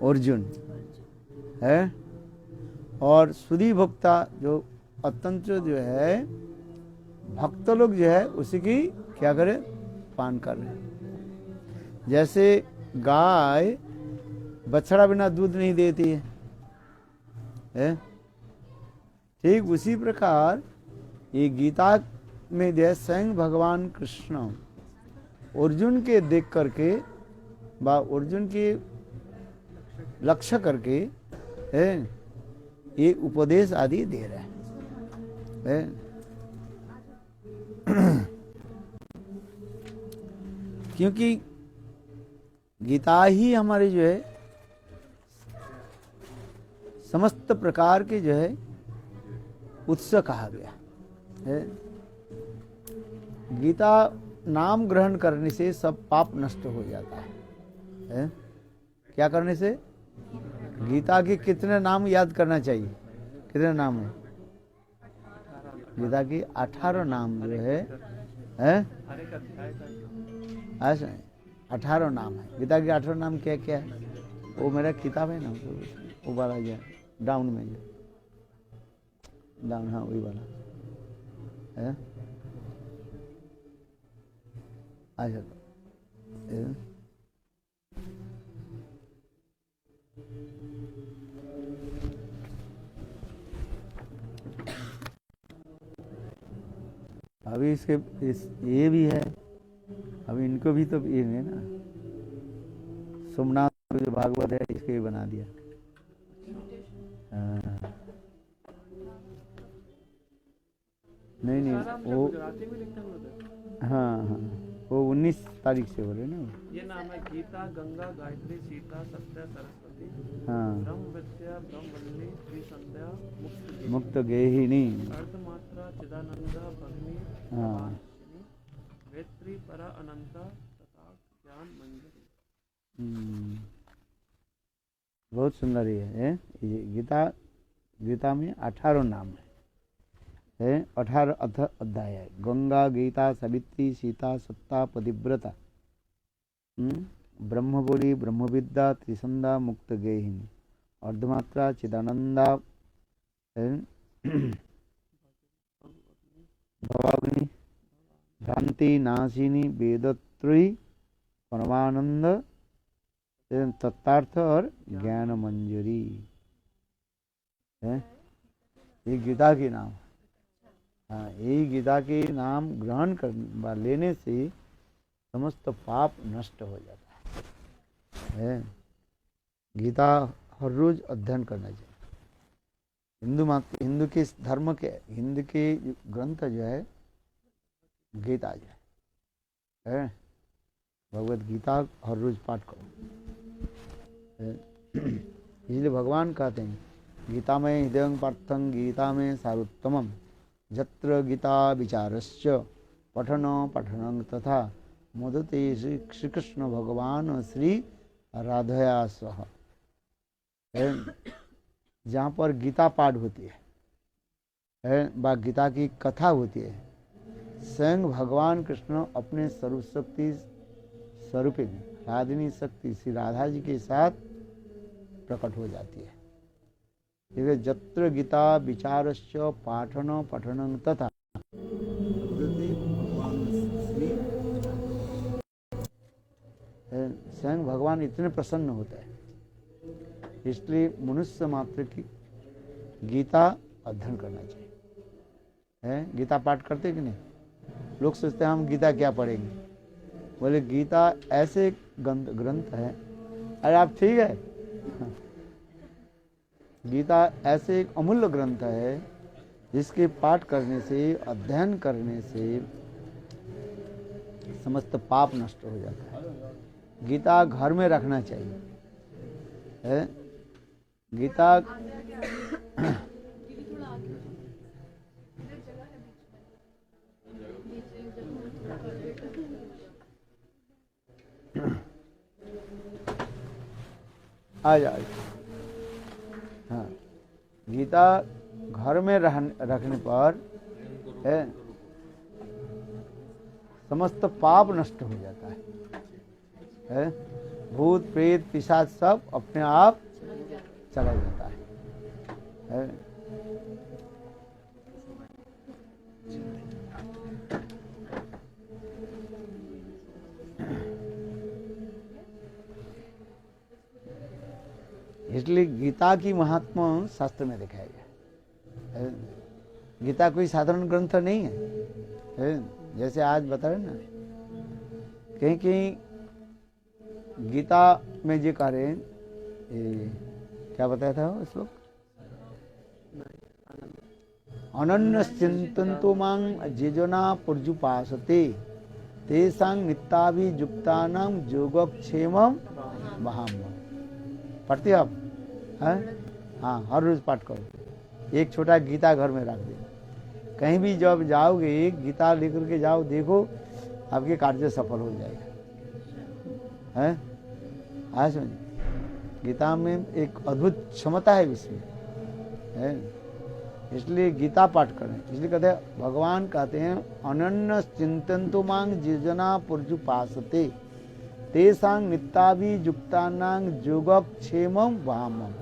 अर्जुन है, और सुधी भोक्ता जो अत्यंत जो है भक्त लोग जो है उसी की क्या करे, पान कर रहे हैं। जैसे गाय बछड़ा बिना दूध नहीं देती है? ठीक उसी प्रकार ये गीता में जो है स्वयं भगवान कृष्ण अर्जुन के देख करके बा अर्जुन के लक्ष्य करके है ये उपदेश आदि दे रहे हैं। क्योंकि गीता ही हमारे जो है समस्त प्रकार के जो है उत्स कहा गया है। गीता नाम ग्रहण करने से सब पाप नष्ट हो जाता है? क्या करने से? गीता के कितने नाम याद करना चाहिए? कितने नाम है गीता की? 18 नाम जो है 18 नाम है गीता के। 18 नाम क्या क्या है? वो मेरा किताब है ना, वो वाला जो डाउन में जो डाउन, हाँ वही वाला है। अच्छा अभी इसके ये भी है, अभी इनको भी तो ये है ना, सोमनाथ जो भागवत है इसके भी बना दिया। नहीं वो हाँ हाँ वो 19 तारीख से बोले ना। ये नाम है गीता, गंगा, गायत्री, सीता, सत्य, सरस्वती, हाँ, ब्रह्म विद्या, ब्रह्मवल्ली, त्रिसंध्या, मुक्त गेहिनी, अर्धमात्रा, चिदानंदा, भगनी, हाँ, वेत्री, परा, अनंता तथा ज्ञान मंजरी। बहुत सुंदर ये गीता में 18 नाम है 18 अध्याय है। गंगा, गीता, सावित्री, सीता, सत्ता, पतिव्रता, ब्रह्मबोली, ब्रह्मविद्या, त्रिसंध्या, मुक्त गेहिनी, अर्धमात्रा, चिदानंदा, भवाग्नि, भ्रांति नाशिनी, वेदत्रयी, परमानंद, तत्तार्थ और ज्ञान मंजरी है। ये गीता के नाम। हाँ, यही गीता के नाम ग्रहण कर लेने से समस्त पाप नष्ट हो जाता है। गीता हर रोज अध्ययन करना चाहिए। हिंदू के धर्म के हिंदू के ग्रंथ जो है गीता जो है भगवत गीता हर रोज पाठ करो। इसलिए भगवान कहते हैं गीता में हृदयं पार्थं गीता में सारोत्तमम जत्र गीता विचारश्च पठन पठनं तथा मोदते श्री कृष्ण भगवान श्री राधया सह। जहाँ पर गीता पाठ होती है व गीता की कथा होती है, स्वयं भगवान कृष्ण अपने सर्वशक्ति स्वरूप में राधिनी शक्ति श्री राधा जी के साथ प्रकट हो जाती है। जत्र गीता विचारश्च पाठन पठनं तथा स्वयं भगवान इतने प्रसन्न होते हैं। इसलिए मनुष्य मात्र की गीता अध्ययन करना चाहिए। गीता पाठ करते कि नहीं? लोग सोचते हैं हम गीता क्या पढ़ेंगे। बोले गीता ऐसे ग्रंथ है। अरे आप ठीक है? गीता ऐसे एक अमूल्य ग्रंथ है जिसके पाठ करने से, अध्ययन करने से समस्त पाप नष्ट हो जाता है। गीता घर में रखना चाहिए। गीता आ जाए। हाँ, गीता घर में रखने पर समस्त पाप नष्ट हो जाता है। भूत प्रेत पिशाच सब अपने आप चला जाता है। इसलिए गीता की महात्मा शास्त्र में दिखाया गया है। गीता कोई साधारण ग्रंथ नहीं है। जैसे आज बता रहे ना, कहीं कहीं गीता में ये कह रहे हैं, क्या बताया था उस वक्त, अनन्य चिंतन्तो मां जेजना पुर्जुपासते तेसां नित्याभियुक्तानां योगक्षेमं वहाम्यहम्। पढ़ते आप? हैं? हाँ, हर रोज पाठ करो। एक छोटा गीता घर में रख दे। कहीं भी जब जाओगे गीता लेकर के जाओ, देखो आपके कार्य सफल हो जाएगा। हैं? हाँ, समझ, गीता में एक अद्भुत क्षमता है इसमें, है? इसलिए गीता पाठ करें। इसलिए कहते हैं, भगवान कहते हैं अनन्य चिंतन्तो मां जिजना पुर्जुपासते तेसां नित्याभियुक्तानां योगक्षेमं वहाम्यहम्।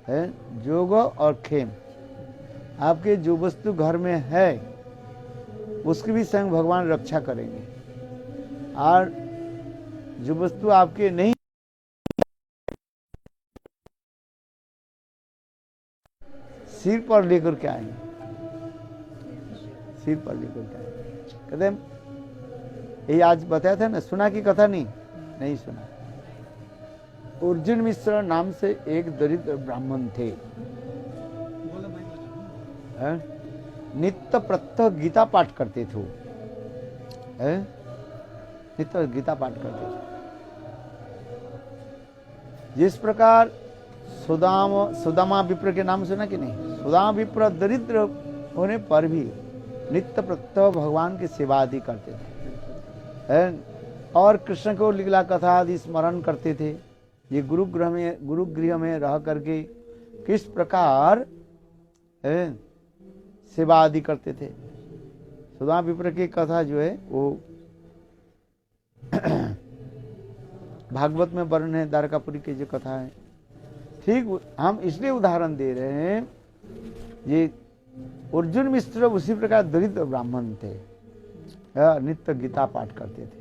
है योग और क्षेम, आपके जो वस्तु घर में है उसकी भी स्वयं भगवान रक्षा करेंगे, और जो वस्तु आपके नहीं, सिर पर लेकर के आएंगे, सिर पर लेकर के आएंगे। कहते हैं, ये आज बताया था ना, सुना की कथा? नहीं सुना। अर्जुन मिश्र नाम से एक दरिद्र ब्राह्मण थे। नित्य प्रत्यह गीता पाठ करते थे। नित्य गीता पाठ करते थे। जिस प्रकार सुदामा विप्र के नाम सुना कि नहीं? सुदामा विप्र दरिद्र होने पर भी नित्य प्रत्यह भगवान की सेवा आदि करते थे, और कृष्ण को लीला कथा आदि स्मरण करते गुरुगृह थे। ये गुरुगृह में रह करके किस प्रकार सेवा आदि करते थे। सुदामा विप्र की कथा जो है वो भागवत में वर्णन है, द्वारकापुरी की जो कथा है। ठीक हम इसलिए उदाहरण दे रहे हैं, ये अर्जुन मिश्र उसी प्रकार दरिद्र ब्राह्मण थे, नित्य गीता पाठ करते थे।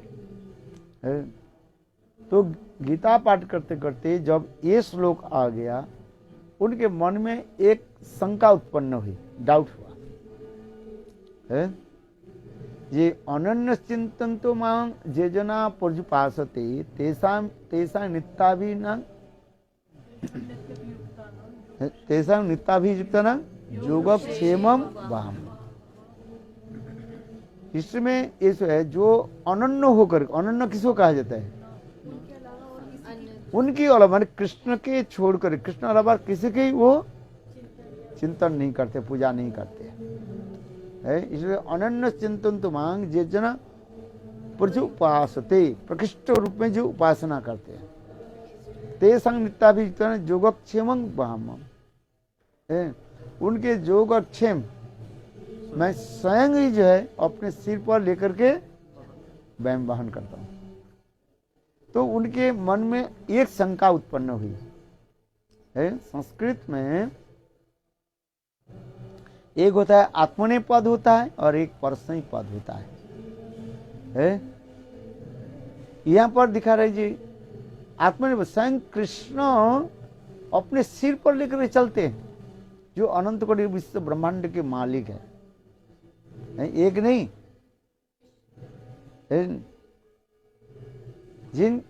तो गीता पाठ करते करते जब ये श्लोक आ गया, उनके मन में एक शंका उत्पन्न हुई, डाउट हुआ। ये अनन्य चिंतन्तो मां जे जना पर्युपासते तेषां नित्याभियुक्तानां योगक्षेमं वहाम्यहम्। इसमें ये है जो अनन्य होकर, अनन्य किसको कहा जाता है? उनकी अलावा, माने कृष्ण के छोड़कर, कृष्ण अलावा किसी के वो चिंतन नहीं करते, पूजा नहीं करते है। इसलिए अनन्य चिंतन तो मांग जे जना पर्युपासते, प्रकृष्ट रूप में जो उपासना करते हैं, तेषां नित्याभियुक्तानां योगक्षेमं वहाम्यहम्। उनके योगक्षेम मैं स्वयं ही जो है अपने सिर पर लेकर के वैम वहन करता हूं। तो उनके मन में एक शंका उत्पन्न हुई है। संस्कृत में एक होता है आत्मनेय पद होता है और एक परस्मैय पद होता है। यहां पर दिखा रहे जी आत्मनेय, स्वयं कृष्ण अपने सिर पर लेकर चलते हैं, जो अनंत कोटि विश्व ब्रह्मांड के मालिक है। एक नहीं, जिन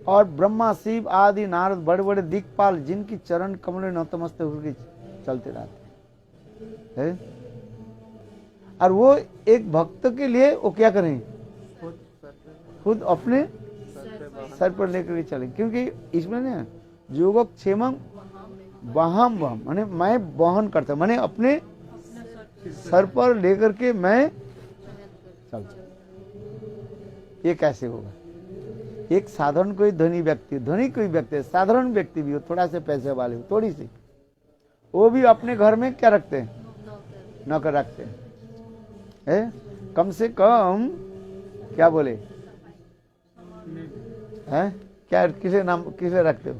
और ब्रह्मा शिव आदि नारद बड़े बड़े दिक्पाल जिनकी चरण कमल नतमस्तक होकर चलते रहते हैं। और वो एक भक्त के लिए वो क्या करें, खुद अपने सर पर लेकर चले, क्योंकि इसमें ना योगक्षेमं वहाम्यहम्, माने मैं वहन करता, माने अपने सर पर लेकर के मैं चलता। ये कैसे होगा? एक साधारण कोई धनी व्यक्ति, धनी कोई व्यक्ति, साधारण व्यक्ति भी हो, थोड़ा से पैसे वाले हो, थोड़ी सी, वो भी अपने घर में क्या रखते हैं? नौकर रखते हैं। कम से कम क्या बोले, हैं? क्या किसे नाम किसे रखते हो?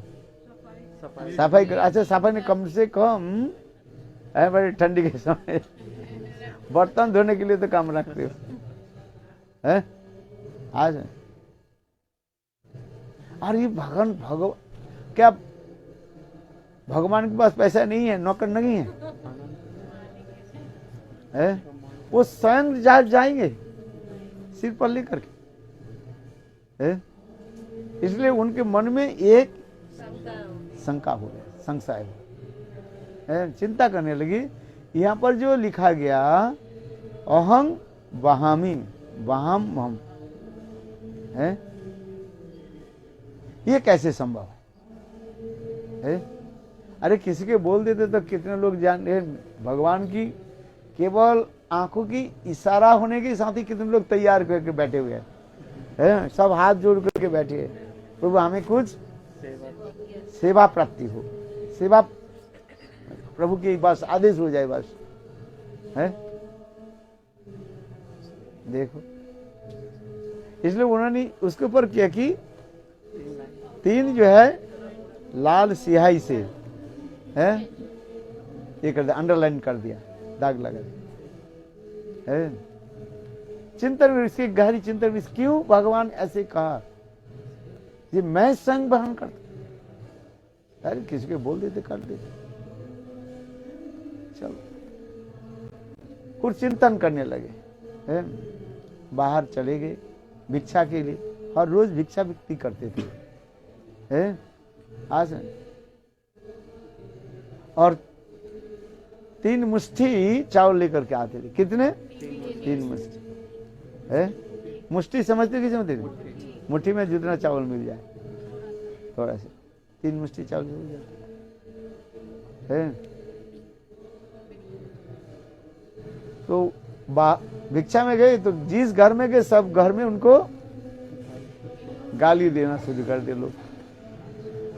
सफाई सफाई कर। अच्छा, सफाई में कम से कम है, बड़ी ठंडी के समय बर्तन धोने के लिए तो काम रखते हो, है? आज और ये भगवान क्या भगवान के पास पैसा नहीं है, नौकर नहीं है, है? वो स्वयं जाएंगे सिर पर लेकर के, है? इसलिए उनके मन में एक शंका हो गया, संशय हो, चिंता करने लगी। यहाँ पर जो लिखा गया अहं वहामी वहाम हम, है, ये कैसे संभव है? अरे किसी के बोल देते तो कितने लोग जान रहे, भगवान की केवल आंखों की इशारा होने के साथ ही कितने लोग तैयार करके बैठे हुए हैं, सब हाथ जोड़ करके बैठे हैं, प्रभु हमें कुछ सेवा प्राप्ति हो, सेवा प्रभु की बस आदेश हो जाए, बस, है? देखो, इसलिए उन्होंने उसके ऊपर क्या की, 3 जो है लाल स्याही से, है, ये कर दिया, अंडरलाइन कर दिया, दाग लगा दिया, है? चिंतन, इसकी गहरी चिंतन, क्यों भगवान ऐसे कहा, ये मैं संग बहन करता, अरे किसी के बोल देते कर देते, चलो कुछ चिंतन करने लगे, है? बाहर चले गए भिक्षा के लिए, हर रोज भिक्षा बिक्री करते थे, है? आज और 3 मुट्ठी चावल लेकर के आते थे, कितने? 3 मुट्ठी, है? मुट्ठी समझते कि समझते थे? मुट्ठी में जितना चावल मिल जाए, थोड़ा सा 3 मुट्ठी चावल मिल जाता है। तो भिक्षा में गए तो जिस घर में गए सब घर में उनको गाली देना शुरू कर दे लोग।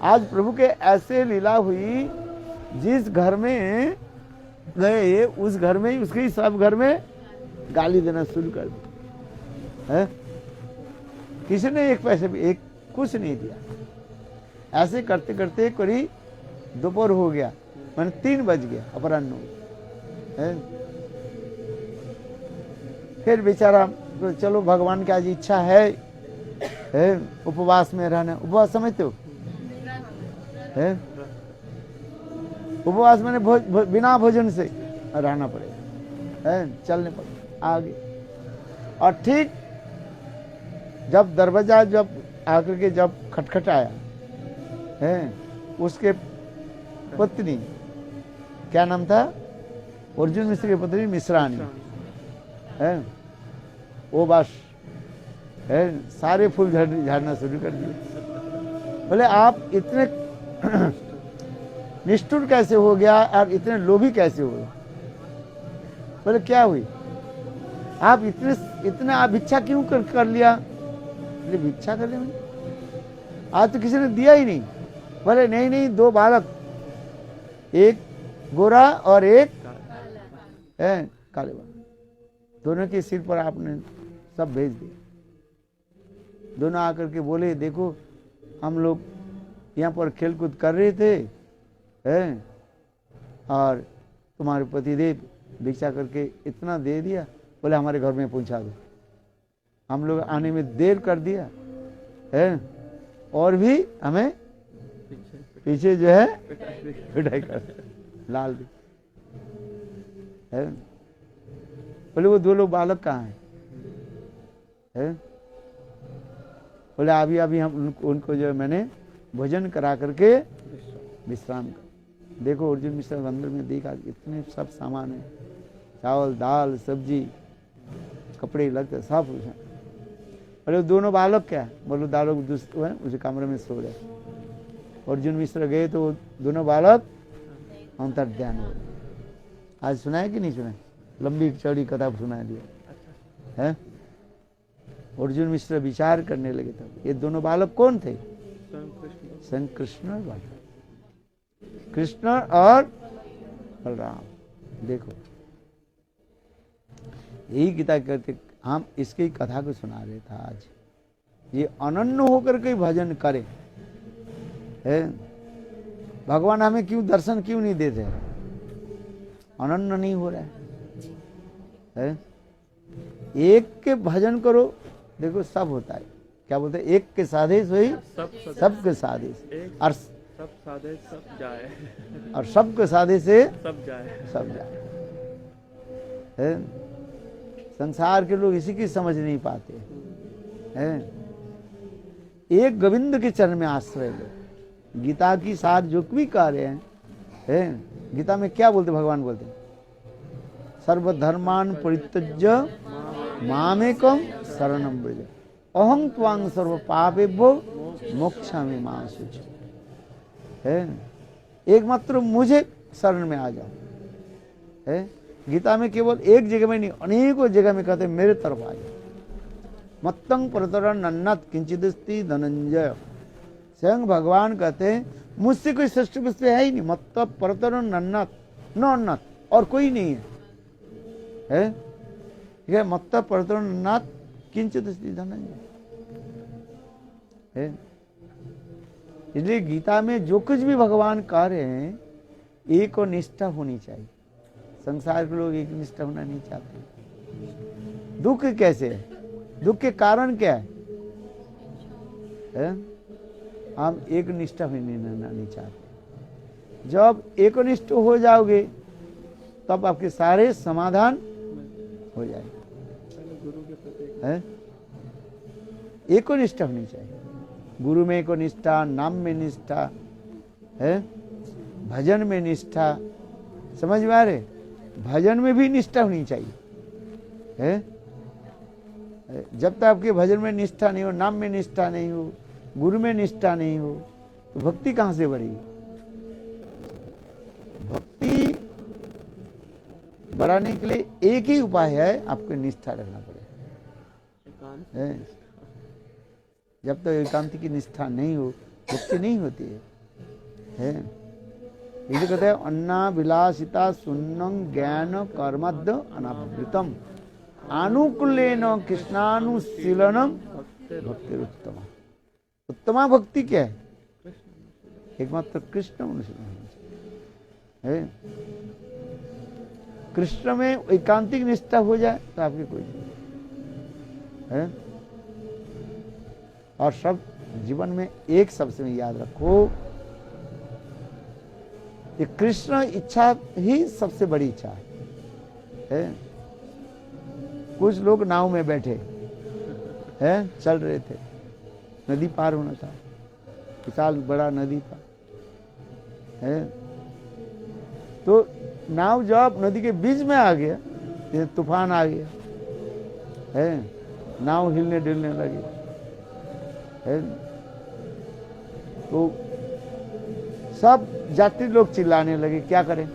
आज प्रभु के ऐसे लीला हुई, जिस घर में गए उस घर में ही उसके सब घर में गाली देना शुरू कर दिया, है? किसी ने एक पैसे भी एक कुछ नहीं दिया। ऐसे करते करते करीब दोपहर हो गया, मैंने 3 बज गया अपराह्न, है? फिर बेचारा तो चलो भगवान की आज इच्छा है उपवास में रहना। उपवास समझते हो, है? उपवास मैंने बिना भोजन से रहना पड़ेगा, है? चलने पड़ेगा आगे। और ठीक जब दरवाजा जब आकर के जब खटखटाया, है, उसके पत्नी, क्या नाम था? अर्जुन मिश्र की पत्नी मिश्रानी, है? वो बस, है, सारे फूल झाड़ना शुरू कर दिए। बोले आप इतने निष्ठुर कैसे हो गया और इतने लोभी कैसे हो गए? बोले क्या हुई, आप इतने आप भिक्षा क्यों कर लिया? बोले भिक्षा कर लिया, आज तो किसी ने दिया ही नहीं। बोले नहीं 2 बालक, एक गोरा और एक काले बालक, दोनों के सिर पर आपने सब भेज दिया। दोनों आकर के बोले देखो हम लोग यहाँ पर खेलकूद कर रहे थे, है, और तुम्हारे पतिदेव भिक्षा करके इतना दे दिया, बोले हमारे घर में पहुंचा दो। हम लोग आने में देर कर दिया, है, और भी हमें पीछे जो है पिटाई कर लाल दी, है? बोले वो 2 लोग बालक कहाँ है? बोले अभी हम उनको जो मैंने भोजन करा करके विश्राम कर। देखो अर्जुन मिश्र अंदर में देखा इतने सब सामान है, चावल दाल सब्जी कपड़े लगते सब कुछ है। बोले 2 बालक क्या? बोलो दालों दुष्ट है उसी कमरे में सो रहे। अर्जुन मिश्र गए तो 2 बालक अंतर ध्यान हो गए। आज सुनाया कि नहीं सुनाया? लंबी चौड़ी कथा सुना दिया, है? अर्जुन मिश्र विचार करने लगे तब ये 2 बालक कौन थे? स्वयं कृष्ण और बलराम, कृष्ण और बलराम। देखो यही गीता कहते, हम इसकी कथा को सुना रहे था आज, ये अनन्य होकर के भजन करे, है भगवान हमें क्यों दर्शन क्यों नहीं देते? अनन्य नहीं हो रहा है? एक के भजन करो, देखो सब होता है। क्या बोलते हैं? एक के साधे सोई सबके साधे से, और सब साधे सब जाए, और सबके साधे से सब जाए। सब जाए। है? संसार के लोग इसी की समझ नहीं पाते हैं। एक गोविंद के चरण में आश्रय लो। गीता की सार जो भी कह रहे हैं, गीता में क्या बोलते भगवान? बोलते सर्वधर्मान परित्यज्य मामेकम शरणं व्रज अहं त्वां सर्व पापेभ्यो मोक्षामि मा शुचि। है एकमात्र मुझे शरण में आ जाओ। है गीता में केवल एक जगह में नहीं, अनेकों जगह में कहते मेरे तरफ आ जाओ। मत्तं परतरं नन्नत किंचिदस्ति धनंजय। स्वयं भगवान कहते हैं मुझसे कोई श्रेष्ठ वस्तु है ही नहीं। मत्त परतरं नन्नत, न अन्नत और कोई नहीं है। ठीक है, मत्त परतरं नन्नत किंचिदस्ति धनंजय है। इसलिए गीता में जो कुछ भी भगवान कह रहे हैं, एक और निष्ठा होनी चाहिए। संसार के लोग एक निष्ठा होना नहीं चाहते। दुख कैसे है? दुख के कारण क्या है? हम एक निष्ठा नहीं चाहते। जब एकनिष्ठ हो जाओगे तब आपके सारे समाधान हो जाएंगे। एकनिष्ठा होनी चाहिए। गुरु में एकनिष्ठा, नाम में निष्ठा है, भजन में निष्ठा। समझ में आ रहे? भजन में भी निष्ठा होनी चाहिए। है जब तक आपके भजन में निष्ठा नहीं हो, नाम में निष्ठा नहीं हो, गुरु में निष्ठा नहीं हो, तो भक्ति कहां से बढ़ेगी? भक्ति बढ़ाने के लिए एक ही उपाय है, आपको निष्ठा रखना पड़ेगा। जब तक एकांत की निष्ठा नहीं हो, भक्ति नहीं होती है। ये कहते हैं अन्ना विलासिता शून्यं ज्ञान कर्मद् अनावृतम आनुकूल्येन कृष्णानुशीलनम भक्तिरुत्तम। उत्तमा भक्ति क्या है? एकमात्र कृष्ण अनुशीलन है। कृष्ण में एकांतिक निष्ठा हो जाए तो आपकी कोई है। और सब जीवन में एक सबसे याद रखो, ये कृष्ण इच्छा ही सबसे बड़ी इच्छा है। कुछ लोग नाव में बैठे हैं, चल रहे थे, नदी पार होना था, विशाल बड़ा नदी था। है तो नाव जब नदी के बीच में आ गया, ये तूफान आ गया है, नाव हिलने डुलने लगी है। तो सब यात्री लोग चिल्लाने लगे, क्या करें?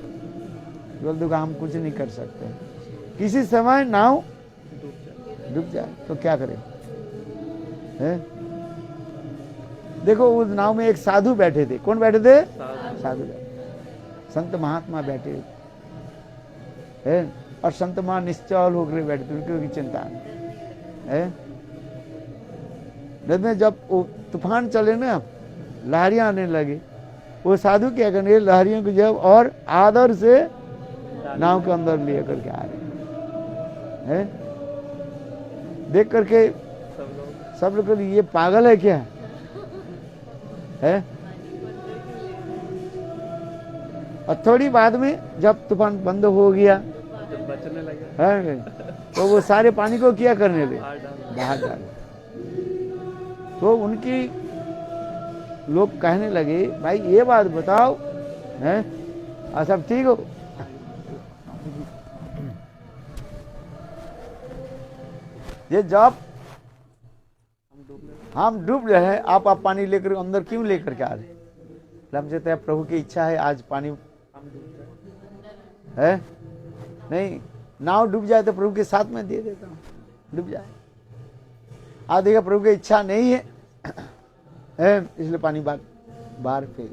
बोल हम कुछ नहीं कर सकते। किसी समय नाव डूब जाए तो क्या करें? है देखो उस नाव में एक साधु बैठे थे। कौन बैठे थे? साधु। संत महात्मा बैठे है, और संत महा निश्चल होकर बैठे थे, उनकी चिंता है। में जब वो तूफान चले ना, लहरियां आने लगे, वो साधु क्या करने, लहरियों को जब और आदर से नाव के अंदर ले करके आ रहे हैं। देख करके सब लोग ये पागल है क्या है? और थोड़ी बाद में जब तूफान बंद हो गया, बचने लगे है तो वो सारे पानी को क्या करने लगे? बाहर डाल। तो उनकी लोग कहने लगे, भाई ये बात बताओ, हैं और सब ठीक हो? ये जब हम डूब रहे हैं, आप पानी लेकर अंदर क्यों लेकर के आ रहे? हम कहते हैं प्रभु की इच्छा है आज पानी है नहीं, नाव डूब जाए तो प्रभु के साथ में दे देता हूँ, डूब जाए। आज देखा प्रभु की इच्छा नहीं है, इसलिए पानी बाहर फेंक।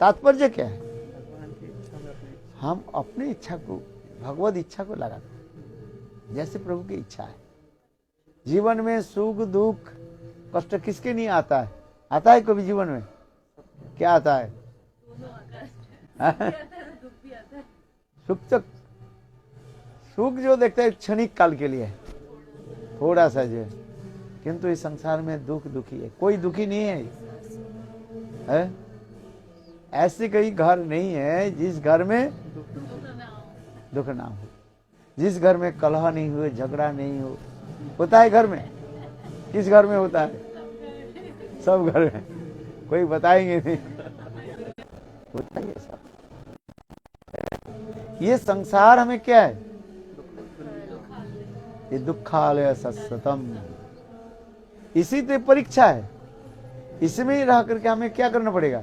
तात्पर्य क्या है? हम अपनी इच्छा को, भगवत इच्छा को लगाते, जैसे प्रभु की इच्छा है। जीवन में सुख दुख कष्ट किसके नहीं आता है? आता है कभी जीवन में? क्या आता है? सुख तक, सुख जो देखते हैं क्षणिक काल के लिए, थोड़ा सा जो है, किंतु इस संसार में दुख दुखी है, कोई दुखी नहीं है? ऐसे कोई घर नहीं है जिस घर में दुख ना हो, जिस घर में कलह नहीं हो, झगड़ा नहीं हो। होता है घर में? किस घर में होता है? सब घर में, कोई बताएंगे नहीं, होता है सब। ये संसार हमें क्या है? ये दुखालय सततम, इसी तो परीक्षा है। इसमें ही रह करके हमें क्या करना पड़ेगा?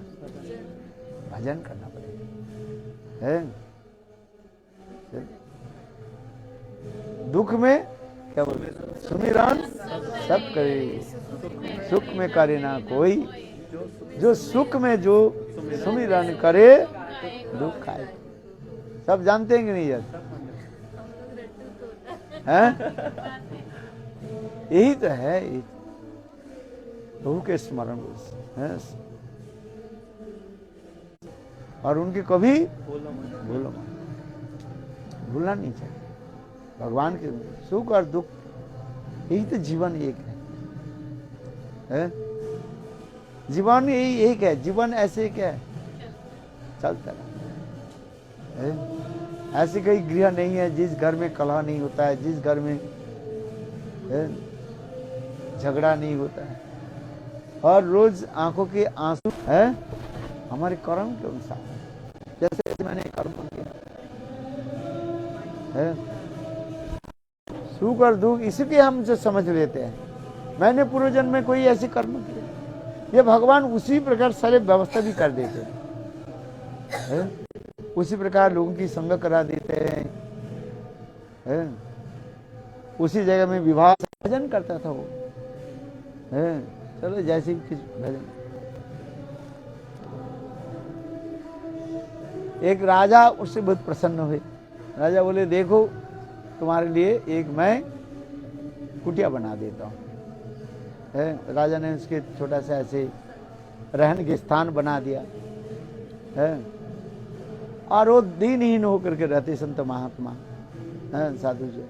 भजन करना पड़ेगा, है? दुख में क्या बोलते? सुमिरन सब करे, सुख में करे ना कोई, जो सुख में जो सुमिरन करे दुख आए। सब जानते हैं कि नहीं? यार हैं? यही तो है, प्रभु के स्मरण है। और उनके कभी भूलो मत, भूलना नहीं चाहिए। भगवान के सुख और दुख, यही तो जीवन एक है? जीवन यही एक है। जीवन ऐसे क्या है? चलता है। ऐसी कोई गृह नहीं है जिस घर में कलह नहीं होता है, जिस घर में झगड़ा नहीं होता है। और रोज आंखों के आंसू है हमारे कर्म के अनुसार, जैसे मैंने कर्म किया है। सुख और दुख इसके हम जो समझ लेते हैं, मैंने पूर्व जन्म में कोई ऐसे कर्म किए, ये भगवान उसी प्रकार सारे व्यवस्था भी कर देते हैं। उसी प्रकार लोगों की संग करा देते हैं। उसी जगह में विवाह भजन करता था वो, चलो जैसे कुछ भजन। एक राजा उससे बहुत प्रसन्न हुए। राजा बोले, देखो तुम्हारे लिए एक मैं कुटिया बना देता हूँ। राजा ने उसके छोटा सा ऐसे रहने के स्थान बना दिया है। और वो दीनहीन होकर के रहते संत महात्मा साधु जो।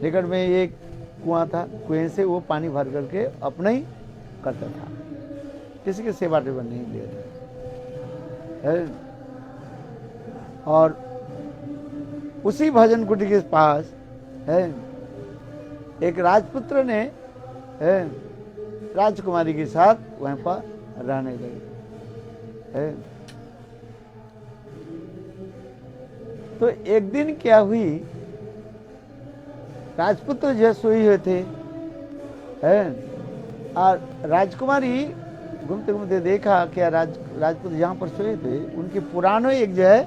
निकट में एक कुआं था, कुएं से वो पानी भर करके अपना ही करता था, किसी के सेवा टेवा नहीं लेता है। और उसी भजन कुटी के पास है एक राजपुत्र ने राजकुमारी के साथ वहां पर रहने लगे। तो एक दिन क्या हुई, राजपुत्र जो सोए हुए थे और राजकुमारी घूमते घूमते देखा क्या राजपुत्र जहाँ पर सोए थे उनके पुराने एक जो है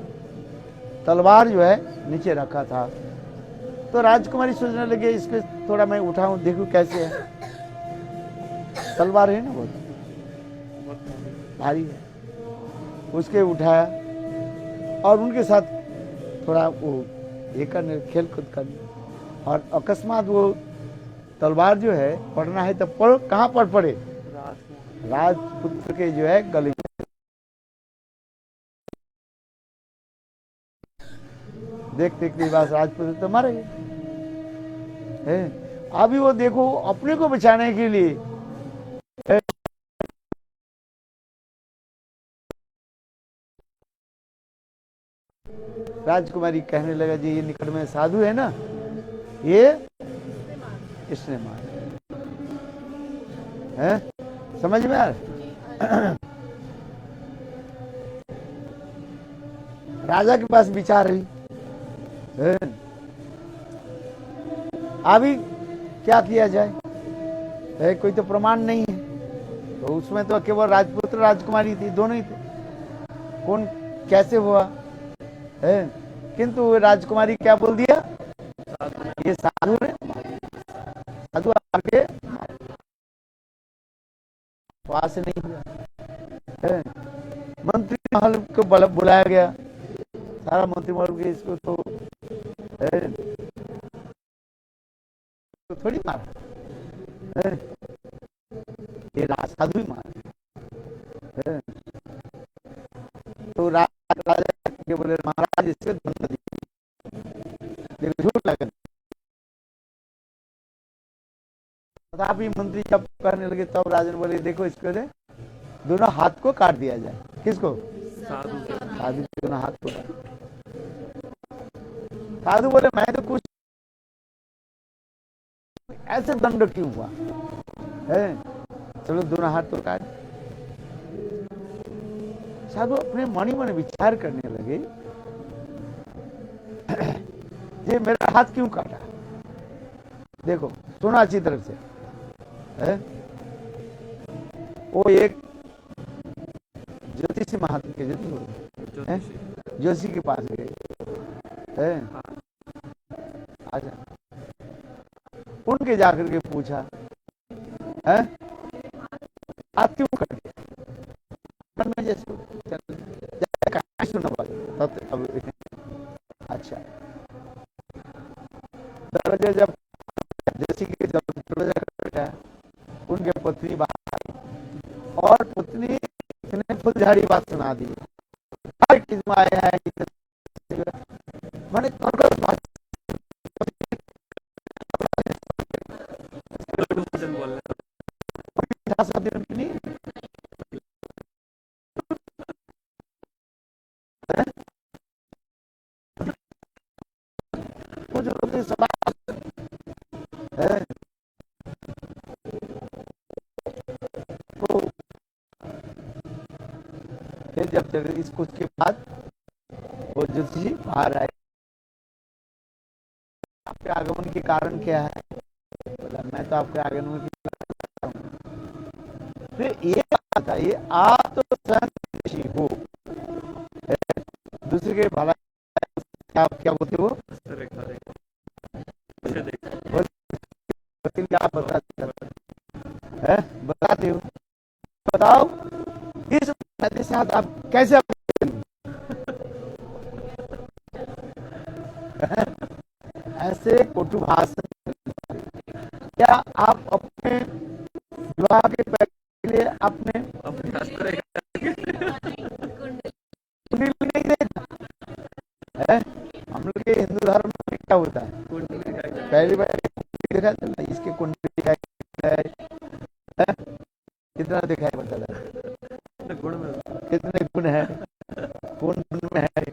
तलवार जो है नीचे रखा था। तो राजकुमारी सोचने लगे इसको थोड़ा मैं उठाऊं देखूं कैसे है। तलवार है ना बहुत भारी है, उसके उठाया और उनके साथ थोड़ा वो ये करने खेल कूद करने, और अकस्मात वो तलवार जो है पड़ना है तो पड़ कहाँ पर पड़े? राजपुत्र के जो है गले में। देखते देखते बस राजपुत्र तो मर गए। अभी वो देखो अपने को बचाने के लिए राजकुमारी कहने लगा, जी ये निकट में साधु है ना, ये इसने मारा है। समझ में आ रहा? राजा के पास विचार हुई, अभी क्या किया जाए? कोई तो प्रमाण नहीं है। तो उसमें तो केवल राजपुत्र राजकुमारी थी, दोनों ही थे, कौन कैसे हुआ है? किंतु राजकुमारी क्या बोल दिया, ये साधु है, साधु आके वास नहीं हुआ। मंत्री महल को बुलाया गया, सारा मंत्री महल के इसको तो थोड़ी मारा है? ये साधु ही मारा है। तो राजा के बोले महाराज इससे दंड दीजिए, झूठ लगे। तथापि मंत्री जब करने लगे तब राजन बोले देखो इसको दे दोनों हाथ को काट दिया जाए। किसको? साधु के। साधु के दोनों हाथ को काट। साधु बोले मैं तो कुछ ऐसे दंड क्यों हुआ है, चलो दोनों हाथ तो काट। साधु अपने मणि मन विचार करने लगे, ये मेरा हाथ क्यों काटा? देखो सुना अच्छी तरफ से है? वो एक ज्योतिषी महात्मा के जोशी के पास गए है। अच्छा, उनके जाकर के पूछा है आप क्यों कर दिया में जैसे सुना अब। अच्छा, दरवाजा जब जोशी के दरवाजा बैठा, उनके पत्नी बाहर आई और पत्नी ने फुलझाड़ी बात सुना दी। आया है मैंने जब इस कुछ के बाद वो ज्योतिषी बाहर आए, आपके आगमन के कारण क्या है? बोला मैं तो आपके आगमन की फिर ये बताइए आप तो स्वयं हो, दूसरे के भला क्या बोलते हो आप बताते हो, बताओ इस साथ आप कैसे ऐसे कोटु भाषण। क्या आप अपने विवाह के पहले अपने कुंडली नहीं देखा है? हम लोग के हिंदू धर्म में क्या होता है, पहली बार देखा था इसके कुंडली है कितना दिखाई पड़ता था, कितने गुण है, कौन गुण में है।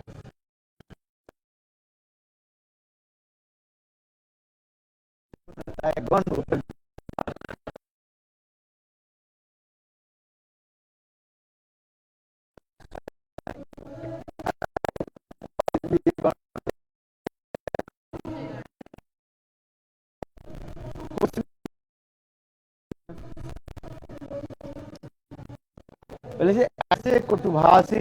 ऐसे कुटुभाषी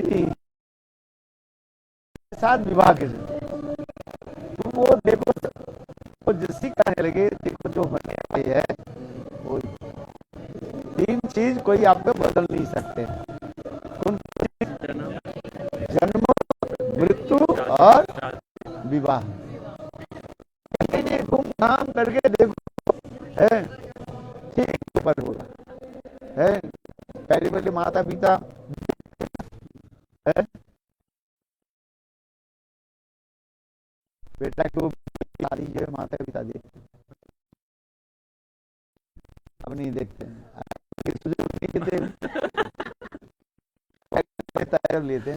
साथ विवाह के तो वो देखो वो जिसकी कहने लगे देखो जो होने वाली है वो तीन चीज कोई आपको बदल नहीं सकते, जन्म मृत्यु और विवाह। घूमघाम करके देखो है ठीक पर होगा है। पहले पहले माता पिता है बेटा को शादी जो माता पिता देखते अब नहीं देखते कर लेते हैं।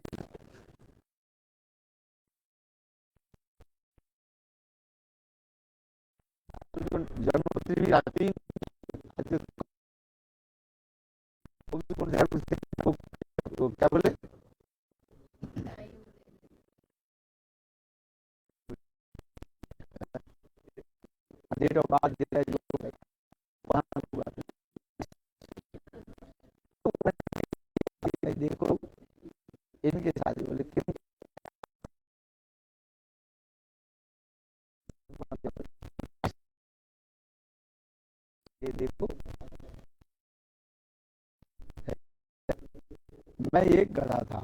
जन्मोत्सव भी आती क्या बोले डेट ऑफ बर्थ देखो इनके शादी बोले क्यों ये देखो मैं एक गधा था,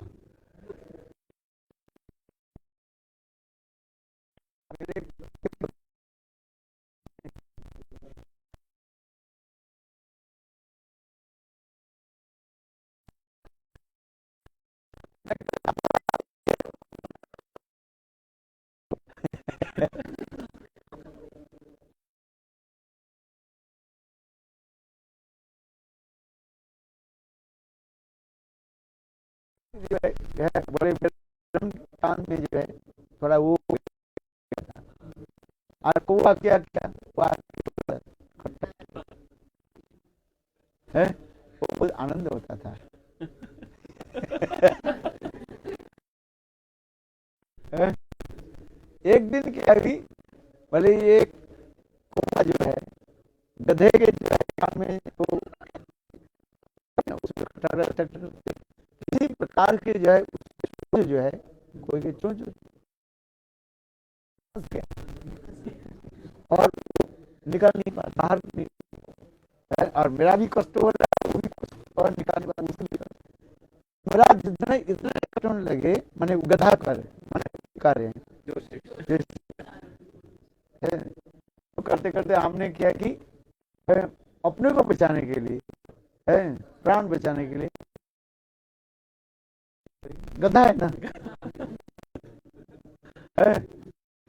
बड़े कान में जो है थोड़ा वो, और कौआ क्या क्या है, वो बहुत आनंद होता था। एक दिन क्या हुई, भले ये कौआ जो है गधे के जो है कान में वो किसी प्रकार के जो है जो है कोई के चोंच और निकल नहीं पा बाहर नहीं, और मेरा भी कष्ट हो रहा है, वो भी कष्ट और निकालने वाला मुश्किल, मेरा जितना इतना कष्ट होने लगे, मैंने गधा कर मैंने कर रहे हैं तो करते करते हमने क्या कि अपने को बचाने के लिए, प्राण बचाने के लिए, गधा है ना,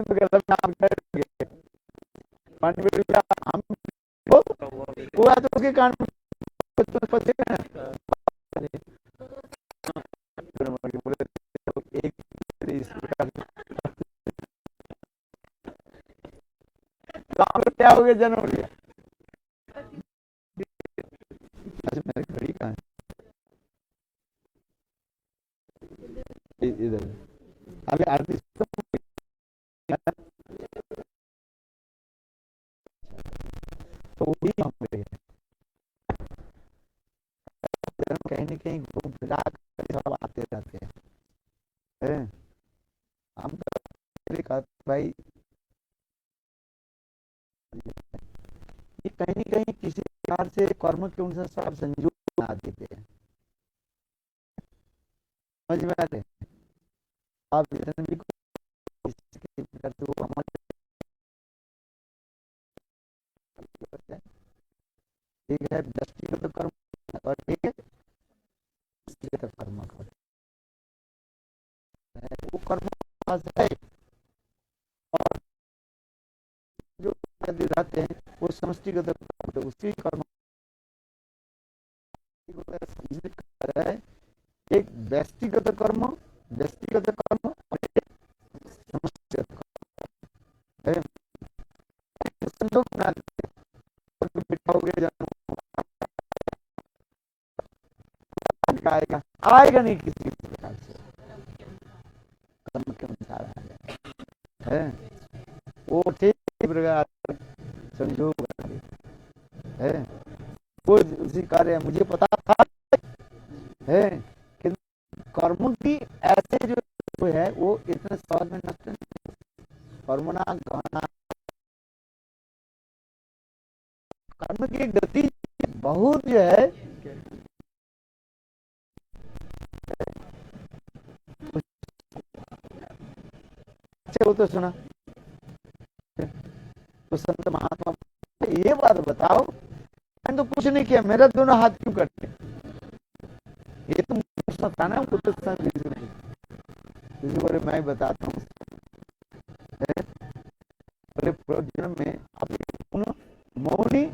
तो गधा में आप पानी में हम वो तो उसके कान में क्या हो गया, जन्म हो गया। अच्छा मेरी घड़ी कहाँ है, इधर अभी आरती तो वही हम कहीं न कहीं घूम फिरा सब आते रहते हैं। हम तो भाई ये कहीं न कहीं किसी प्रकार से कर्म के उनसे सब संयोग बना देते हैं, समझ में आ रहे आप जितने भी करते हो हमारे एक है व्यक्तिगत कर्म और एक है व्यक्तिगत कर्म कर, वो कर्म है और जो यदि रहते हैं वो समष्टिगत कर्म, उसी कर्म है, एक व्यक्तिगत कर्म और एक समष्टिगत कर्म है, संयोग बना देते हैं, बेटा हो गया आएगा आएगा नहीं किसी प्रकार से, कर्म के अनुसार आएगा है, वो ठीक प्रकार संयोग है, वो उसी कार्य मुझे पता था है कि कर्म की ऐसे जो है वो इतने सहज में नष्ट नहीं, कर्मणा गहना कर्म की गति बहुत जो है वो तो सुना तो संत महात्मा ये बात बताओ, मैंने तो कुछ नहीं किया, मेरा दोनों हाथ क्यों करते, ये तुम पूछना था ना, कुछ किसी बोले मैं बताता हूँ, बोले पूर्व में आप मौनी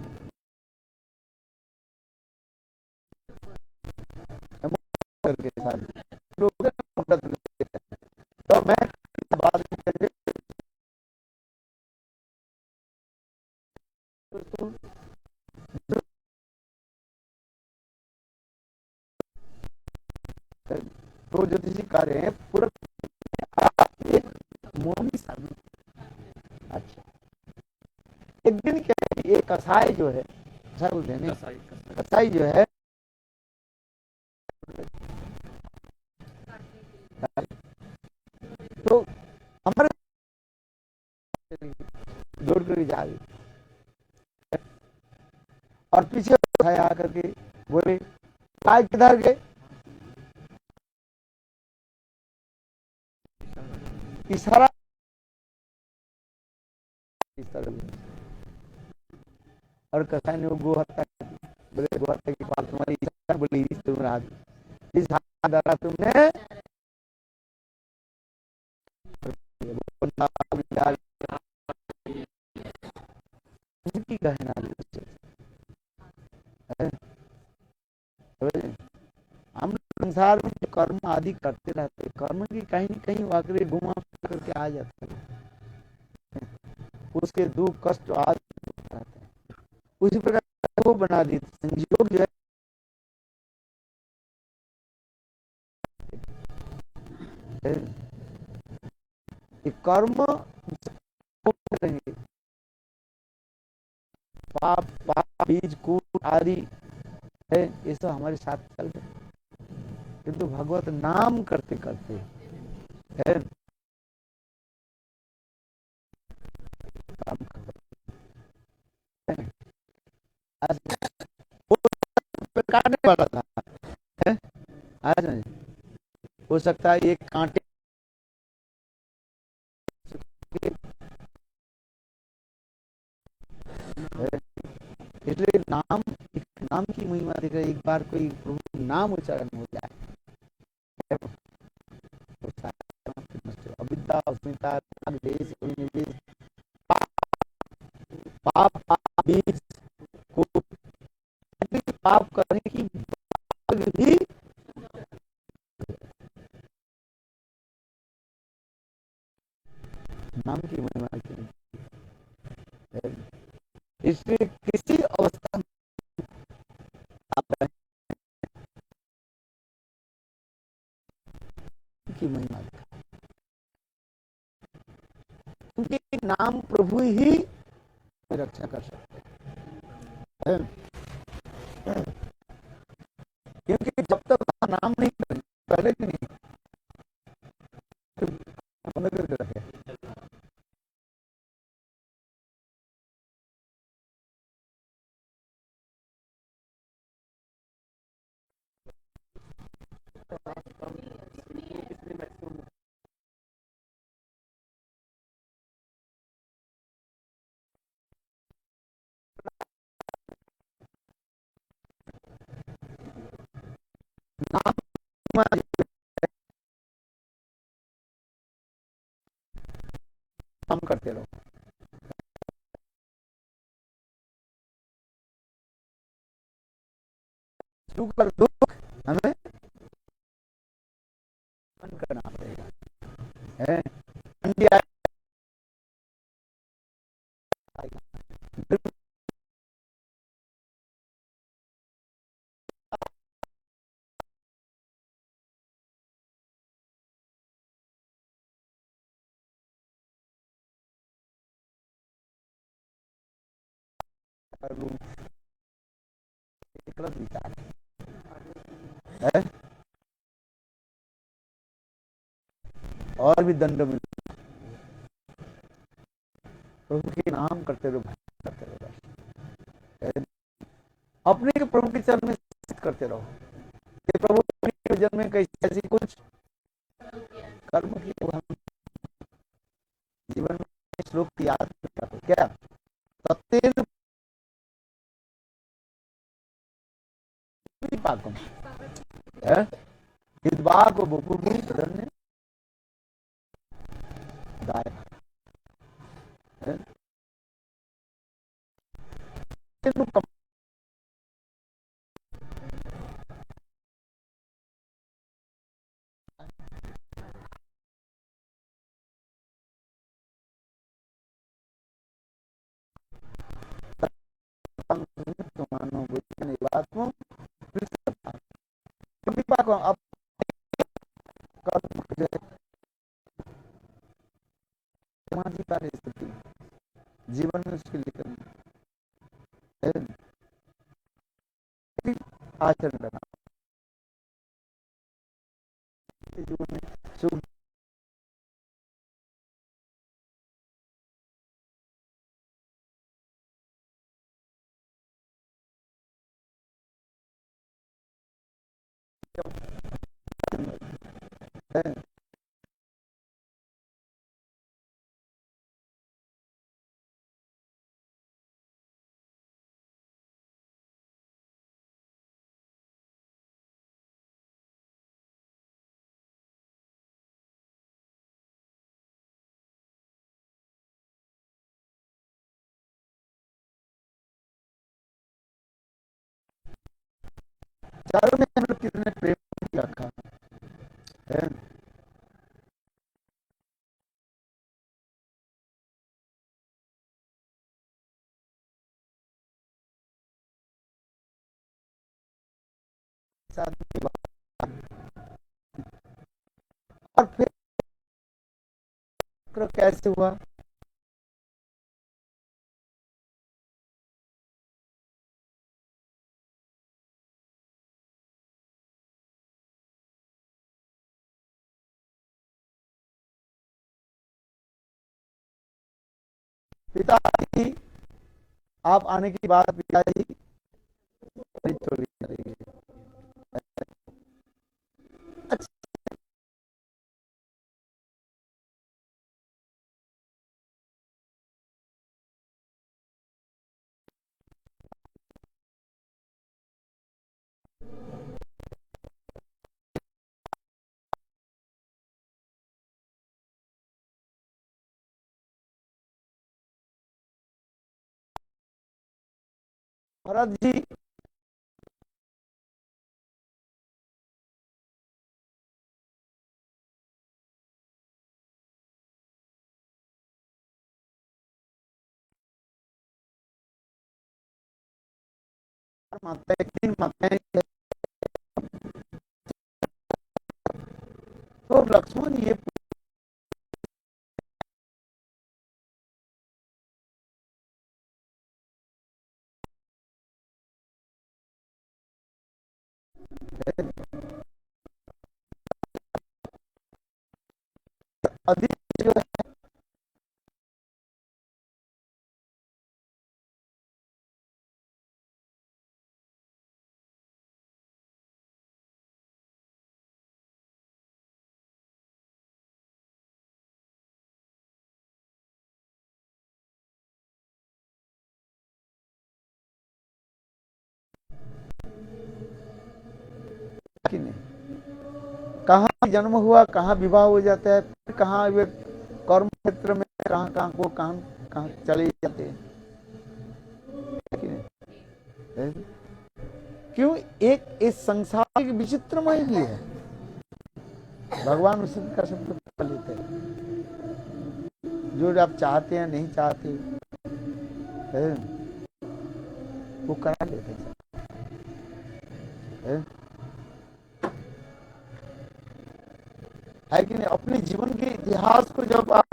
करके तो मैं बात करके तो ज्योतिषी कार्य है पूरा मौनी साधु। अच्छा एक दिन क्या है, ये कसाई जो है, कसाई बोलते हैं, कसाई जो है तो हमारे दौड़ कर जा रही और पीछे आकर के बोले काय किधर गए, इशारा इस तरह, और कसाई ने वो गो हत्या, बोले गो हत्या की बात तुम्हारी इच्छा, बोली इस हाथ द्वारा तुमने उनकी गहना है। समझे? हम संसार में जो कर्म आदि करते रहते हैं, कर्म की कहीं न कहीं वाकई घुमा करके आ जाते हैं, उसके दुख कष्ट आदि रहते हैं। उसी प्रकार वो बना दी संयोग जो है कि कर्म करेंगे, पाप पाप बीज कूट आदि है, ये सब हमारे साथ चल रहे, किंतु भगवत नाम करते करते है काम करते। आज वो काटने वाला था, है? आज नहीं हो सकता है एक कांटे है। इसलिए नाम, नाम की महिमा देख रहे, एक बार कोई प्रभु नाम उच्चारण हो जाए, अविद्या अस्मिता राग देश निवेश पाप पाप बीज को पाप करने की विधि नाम की महिमा की है। इसलिए किसी अवस्था में आप की महिमा, क्योंकि नाम प्रभु ही रक्षा कर सकते हैं, क्योंकि जब तक नाम नहीं करें पहले भी नहीं बंद करके रखे। नाम काम करते रहो, सुख और दुख हमें बंद करना पड़ेगा, है? इंडिया विचार है, और भी दंड मिल, प्रभु के नाम करते रहो, भजन करते रहो, अपने के प्रभु के चरण में करते रहो कि प्रभु अपने जन्म में कैसी ऐसी कुछ कर्म की हम जीवन में श्लोक याद करो, क्या सत्येन पाकम है, विद्वाक बुकुर्मी धन्य दायक है, मानो बुद्धि बात को अब समाधि कार्य स्थिति जीवन में उसके लिए आचरण करना जीवन में सुख है। चारों में हम लोग कितने प्रेम रखा है। साथ और फिर कैसे हुआ? पिताजी आप आने की बात पिताजी नहीं छोड़ी करेंगे। अच्छा, भरत जी माता एक दिन माता तो लक्ष्मण ये अधिक जो है कि नहीं, कहाँ जन्म हुआ, कहाँ विवाह हो जाता है, फिर कहाँ वे कर्म क्षेत्र में कहाँ कहाँ को कहाँ कहाँ चले जाते हैं, है कि नहीं? है? क्यों? एक इस संसार एक विचित्रमय भी है, भगवान उसी का सब कुछ कर लेते हैं, जो आप चाहते हैं नहीं चाहते है, वो करा लेते हैं है कि नहीं? अपने जीवन के इतिहास को जब आप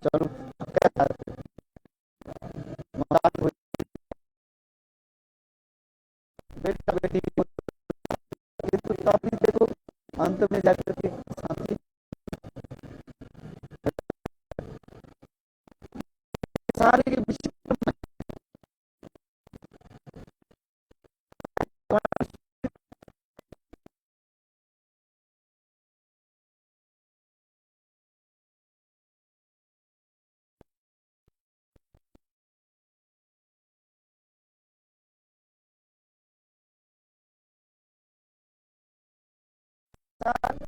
चलो क्या बेटा बेटी को तो तभी देखो अंत में जाकर के शांति सारे के विचित्र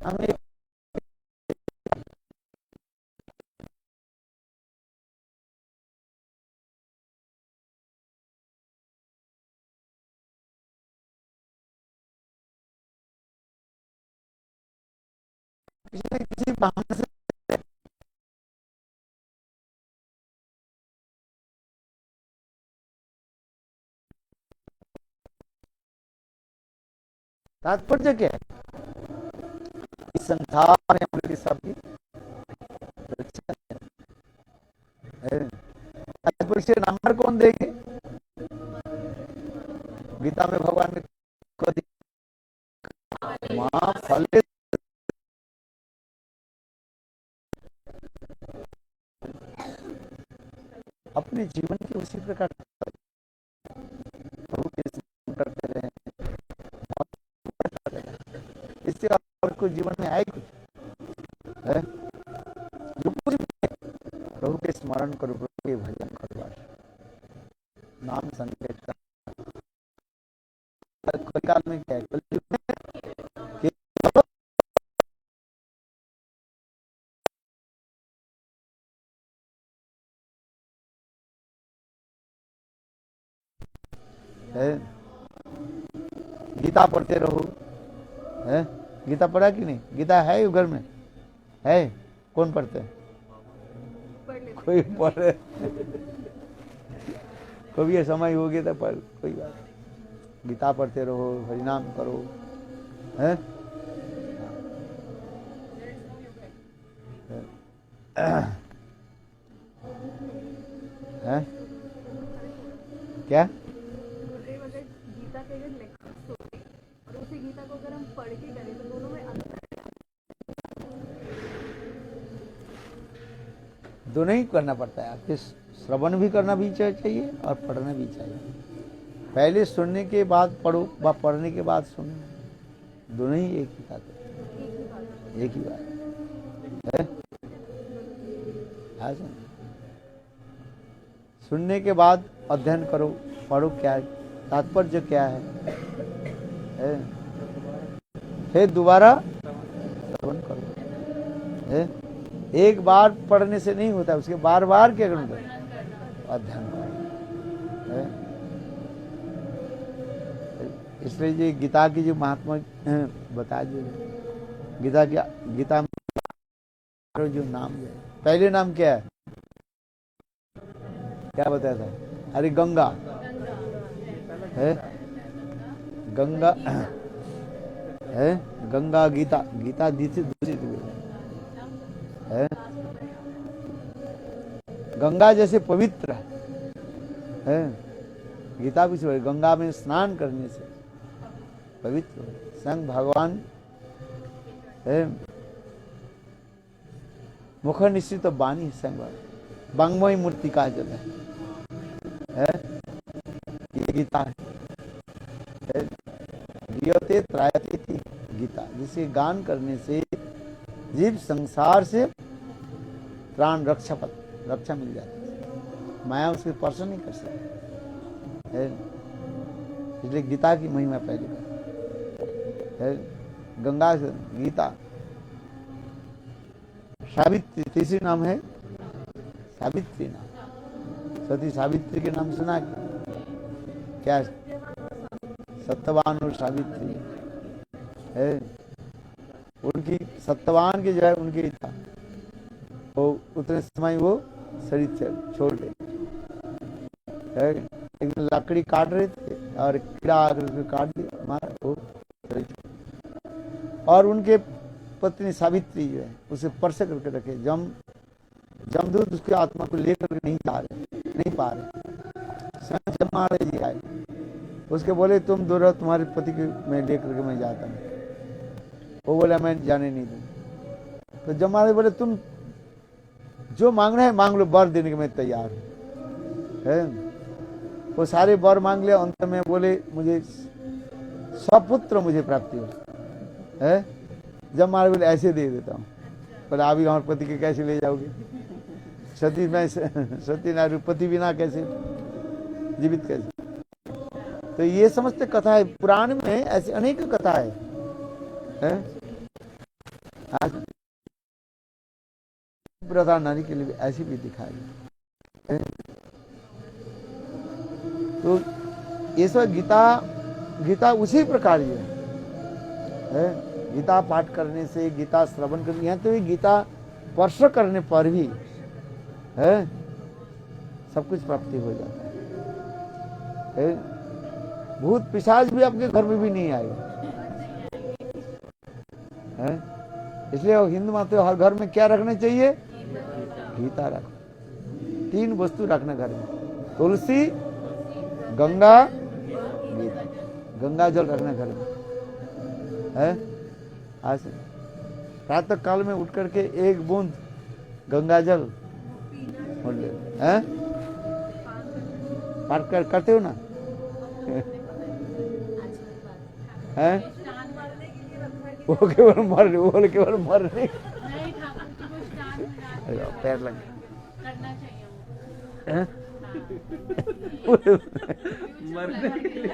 हमें किसी न किसी बहाने से तात्पर्य क्या है? इस संसार में हम लोग सबकी रक्षा है। तात्पर्य से नंबर कौन देंगे? गीता में भगवान ने माँ फल अपने जीवन के उसी प्रकार प्रभु के स्मरण करते रहे, इससे और कुछ जीवन में आए कुछ है? जो कुछ प्रभु के स्मरण करो, प्रभु के भजन करो, नाम संकीर्तन। कलिकाल में क्या है, कलयुग में है, गीता पढ़ते रहो। है, गीता पढ़ा कि नहीं? गीता है घर में? है? कौन पढ़ते हैं? कोई पढ़े, कभी ये समय हो गया तो पढ़, कोई बात नहीं। गीता पढ़ते रहो, हरिनाम करो। है, है? क्या? गीता के अगर लेक्चर्स होते और उसी गीता को अगर हम पढ़ के करें तो दोनों में अंतर दोनों ही करना पड़ता है। आपके श्रवण भी करना भी चाहिए और पढ़ना भी चाहिए। पहले सुनने के बाद पढ़ो व पढ़ने के बाद सुनो, दोनों ही एक ही बात है, एक ही बात है। हाँ, सुनने के बाद अध्ययन करो, पढ़ो, क्या है तात्पर्य, क्या है? फिर दोबारा श्रवण करो। है? एक बार पढ़ने से नहीं होता, उसके बार बार क्या करूँगा? अध्ययन करो। है? इसलिए जो गीता की जो महात्मा बता दिए, गीता में जो नाम है, पहले नाम क्या है? क्या बताया था? अरे गंगा है, गंगा है, गंगा गीता, गीता दूसरी है। गंगा जैसे पवित्र है, गीता भी सो, गंगा में स्नान करने से पवित्र हो। संग भगवान है, मुख निश्चित तो बानी संग वांग्मय मूर्ति कहा जाता है। ये गीता है। गीयते त्रायते थी गीता, जिसे गान करने से जीव संसार से प्राण रक्षा मिल जाती है, माया उसके स्पर्श नहीं कर सकती है। इसलिए गीता की महिमा पहले है। गंगा से गीता, सावित्री तीसरी नाम है, सावित्री नाम, सती सावित्री के नाम सुना क्या? सत्यवान और सावित्री है। उनकी सत्यवान की जो है उनकी था, वो उतने समय वो शरीर छोड़ गए। एक लकड़ी काट रहे थे और कीड़ा आकर उसको काट दिया, मारा, वो शरीर। और उनके पत्नी सावित्री जो है उसे स्पर्श करके रखे। जमदूत उसकी आत्मा को लेकर नहीं पा रहे। जमाड़े जी आए, उसके बोले तुम दूर रहो, तुम्हारे पति को मैं लेकर के मैं जाता हूँ। वो बोला मैं जाने नहीं दूँ। तो जमाड़े बोले तुम जो मांगना है मांग लो, वर देने के मैं तैयार हूँ। वो सारे वर मांग लिया, अंत में बोले मुझे सपुत्र मुझे प्राप्ति हो। है? जमाड़े बोले ऐसे दे देता हूँ। बोले अभी हमारे पति के कैसे ले जाओगे? सती नारी पति बिना कैसे जीवित कैसे? तो ये समझते कथा है, पुराण में ऐसी अनेक कथा है? आज प्रथा नारी के लिए भी ऐसी भी दिखाई है। तो ये सब गीता उसी प्रकार ही है। गीता पाठ करने से, गीता श्रवण करने, यहाँ तो गीता स्पर्श करने पर भी है सब कुछ प्राप्ति हो जाता है। भूत पिशाच भी आपके घर में भी नहीं आएगा। है? इसलिए हिंदू माता हर घर में क्या रखना चाहिए? गीता रखो। 3 वस्तु रखना घर में, तुलसी, गंगा, गीता। गंगा जल रखना घर में है। आज प्रातः काल में उठ करके 1 बूंद गंगा जल है पाठ करते हो ना? है? वो केवल मरने पैर लगे। मरने के लिए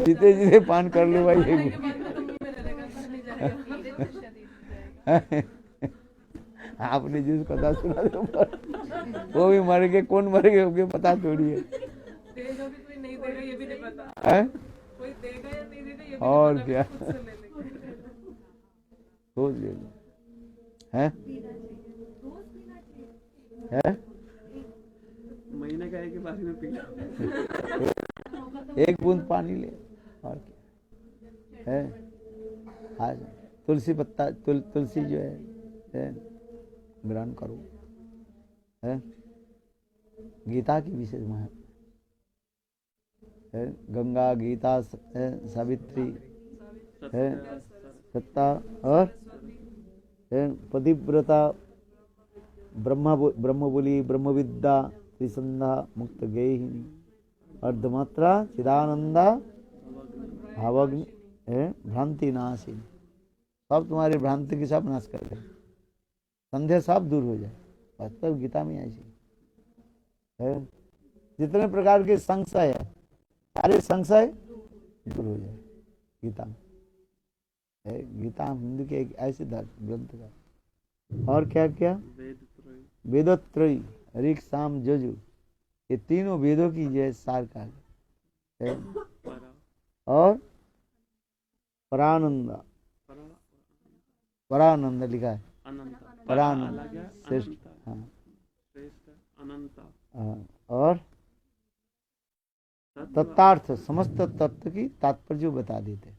जीते जीते पान कर लो भाई ये भी। आपने जिस कथा सुना था वो भी मर गए, कौन मर गए उनके पता थोड़ी है। देगा भी कोई नहीं देगा ये भी नहीं पता, हैं? कोई देगा या नहीं देगा ये भी और नहीं पता, क्या? खुद से ले लेंगे। सोच ले लो। हैं? हैं? महीने का एक ही बारी में पी लो। एक बूंद पानी ले और क्या है। आज तुलसी पत्ता तुलसी जो है ग्रहण करो। है गीता की विशेष महत्व है। गंगा गीता सावित्री है, सत्ता और पतिव्रता, ब्रह्मबुली, ब्रह्मविद्या, त्रिसंध्या, मुक्त गेहिनी, अर्धमात्रा, चिदानंदा, भावग्नि है, भ्रांति नाशिनी। सब तुम्हारी भ्रांति की सब नाश कर दे, संदेह सब दूर हो जाए। वास्तव गीता में ऐसी है। जितने प्रकार के संशय है सारे संशय दूर हो जाए गीता में है। गीता हिंदू के एक ऐसे ग्रंथ का। और क्या क्या वेदोत्रयी, ऋग साम यजु, ये तीनों वेदों की जो है सार का है। और परानंद, परानंद लिखा है, परानंद श्रेष्ठ। हाँ हाँ। और तत्तार्थ, समस्त तत्व की तात्पर्य बता देते,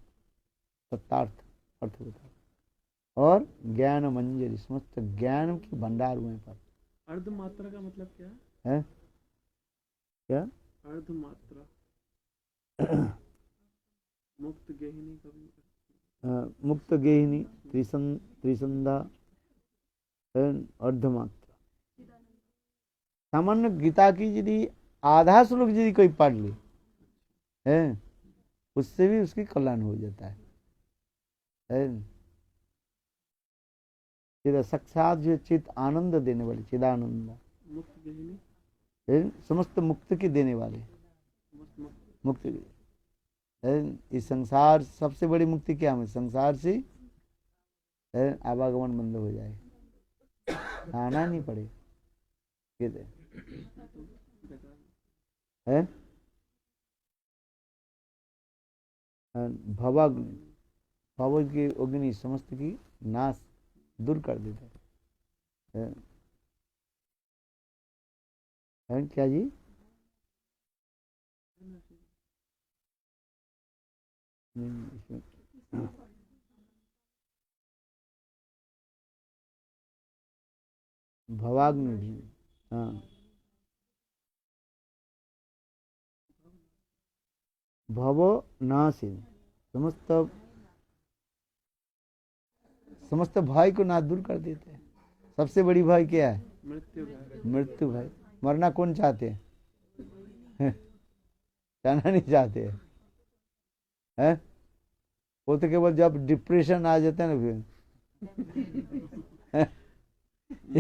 तत्तार्थ अर्थ बता। और ज्ञान मंजरी, समस्त ज्ञान की भंडार हुए पर। अर्धमात्रा का मतलब क्या है? क्या अर्धमात्रा? मुक्त गेहिनी कभी मुक्त गेहिनी, त्रिसंधा, अर्धमात्रा। सामान्य गीता की यदि आधा श्लोक यदि कोई पढ़ ले है उससे भी उसकी कल्याण हो जाता है। साक्षात जो चित आनंद देने वाले चिदानंद, मुक्त गेहिनी, समस्त मुक्त की देने वाले, मुक्त मुक्ति इस संसार सबसे बड़ी मुक्ति क्या है? संसार से आवागमन बंद हो जाए, आना नहीं पड़े। है भवाग्नि, भव की अग्नि समस्त की नाश दूर कर देते है। क्या जी? भवाग्नि भी, हाँ भव नाशिन, समस्त समस्त भय को ना दूर कर देते हैं। सबसे बड़ी भय क्या है? मृत्यु का। मृत्यु भय। मरना कौन चाहते हैं? जाना नहीं चाहते हैं। वो तो केवल जब डिप्रेशन आ जाता है ना फिर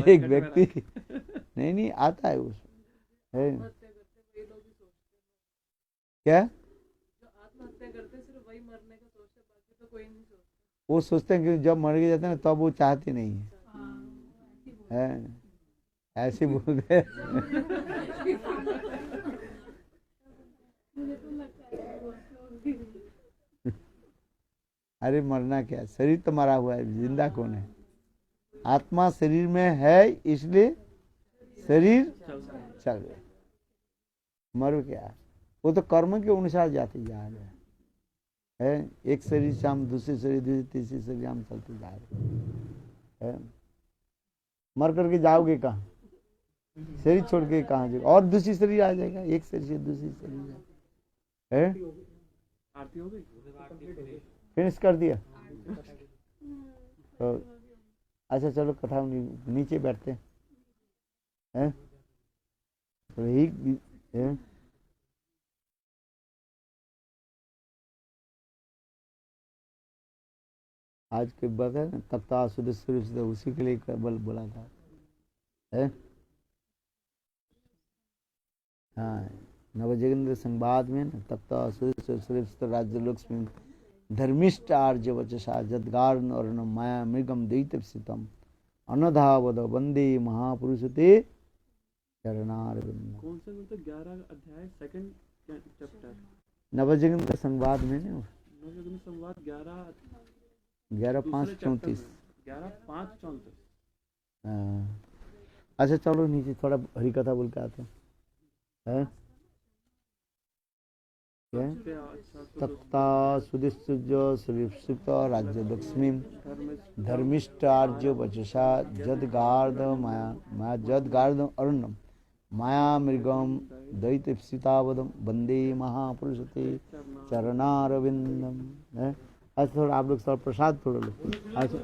एक व्यक्ति नहीं नहीं आता है उस है। क्या जो आत्महत्या करते सिर्फ वही मरने का सोचते, बाकी तो कोई नहीं सोचता। वो सोचते हैं कि जब मर गए जाते हैं तब वो चाहते नहीं है। ऐसे बोलते हैं। अरे मरना क्या, शरीर तो मरा हुआ है, जिंदा कौन है? आत्मा शरीर में है इसलिए शरीर चल रहा है। मर क्या, वो तो कर्म के अनुसार जाते जा रहे हैं। एक शरीर से हम दूसरे शरीर, दूसरे तीसरे शरीर हम चलते जा रहे हैं। मर करके जाओगे कहाँ? शरीर छोड़ के कहाँ जाओगे? और दूसरी शरीर आ जाएगा, एक शरीर से दूसरी शरीर है। आरती हो गई, फिनिश कर दिया तो अच्छा चलो कथा नीचे बैठते हैं। तो यही आज के बात है ना, तप्ता सुदेश्वरी से उसी के लिए बल बोला था है। हाँ, नवजोगिंद्र संवाद में ना तप्ता सुदेश्वरी राज्य लक्ष्मी धर्मिष्ठ आर्य वचसा जदगार अर्ण माया मृगम दैत्यम अनधावद वंदे महापुरुष ते चरणारविंद। कौन से में तो 11 अध्याय सेकंड चैप्टर नवजोगिंद्र संवाद में ना नवजोगिंद्र संवाद 11:5:34। 11:5:34। अच्छा चलो नीचे थोड़ा हरी कथा बोल के आते हैं। तप्ता सुदीक्षित राज्य लक्ष्मी धर्मिष्ठ आर्य वचसा जदगार्ध माया जदगार्ध अर्णम माया मृगम दैत्य सीतावदम वंदे महापुरुष ते चरणारविंदम। अच्छा थोड़ा आप लोग थोड़ा प्रसाद थोड़ा लो। अच्छा